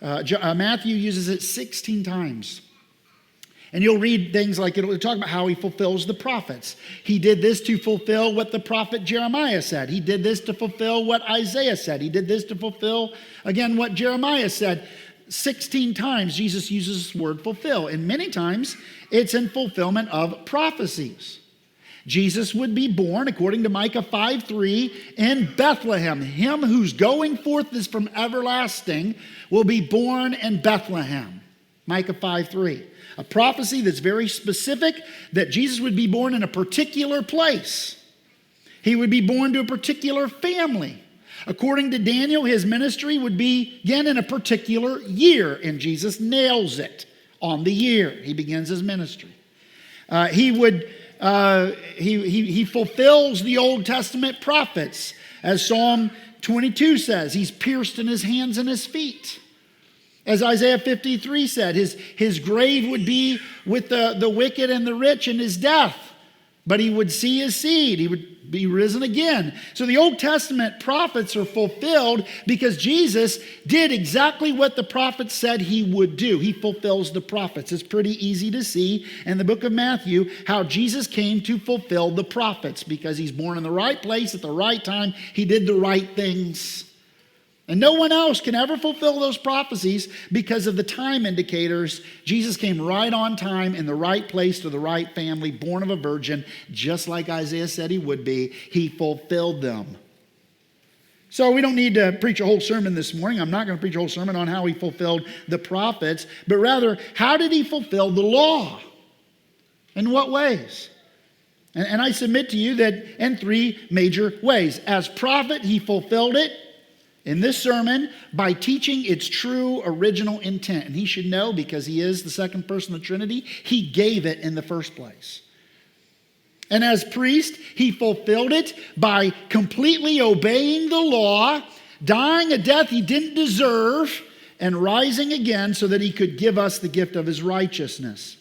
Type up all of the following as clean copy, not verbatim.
Matthew uses it 16 times. And you'll read things like it'll talk about how he fulfills the prophets. He did this to fulfill what the prophet Jeremiah said. He did this to fulfill what Isaiah said. He did this to fulfill, again, what Jeremiah said. 16 times Jesus uses this word fulfill. And many times it's in fulfillment of prophecies. Jesus would be born, according to Micah 5:3, in Bethlehem. Him whose going forth is from everlasting will be born in Bethlehem. Micah 5:3. A prophecy that's very specific, that Jesus would be born in a particular place. He would be born to a particular family. According to Daniel, his ministry would begin in a particular year, and Jesus nails it on the year he begins his ministry. He fulfills the Old Testament prophets, as Psalm 22 says. He's pierced in his hands and his feet. As Isaiah 53 said, his grave would be with the wicked and the rich in his death, but he would see his seed. He would be risen again. So the Old Testament prophets are fulfilled because Jesus did exactly what the prophets said he would do. He fulfills the prophets. It's pretty easy to see in the book of Matthew how Jesus came to fulfill the prophets, because he's born in the right place at the right time. He did the right things. And no one else can ever fulfill those prophecies because of the time indicators. Jesus came right on time in the right place to the right family, born of a virgin, just like Isaiah said he would be. He fulfilled them. So we don't need to preach a whole sermon this morning. I'm not going to preach a whole sermon on how he fulfilled the prophets, but rather, how did he fulfill the law? In what ways? And I submit to you that in three major ways. As prophet, he fulfilled it in this sermon by teaching its true original intent. And he should know, because he is the second person of the Trinity, he gave it in the first place. And as priest, he fulfilled it by completely obeying the law, dying a death he didn't deserve, and rising again so that he could give us the gift of his righteousness.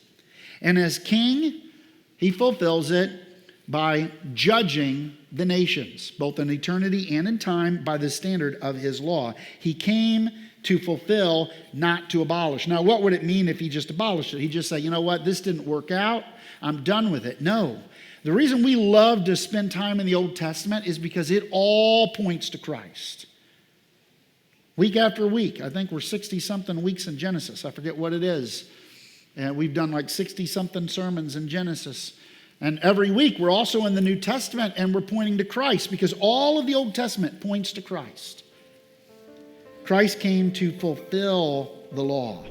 And as king, he fulfills it by judging the nations, both in eternity and in time, by the standard of his law. He came to fulfill, not to abolish. Now, what would it mean if he just abolished it? He'd just say, you know what, this didn't work out, I'm done with it. No. The reason we love to spend time in the Old Testament is because it all points to Christ. Week after week, I think we're 60-something weeks in Genesis. I forget what it is. And we've done like 60-something sermons in Genesis. And every week we're also in the New Testament and we're pointing to Christ, because all of the Old Testament points to Christ. Christ came to fulfill the law.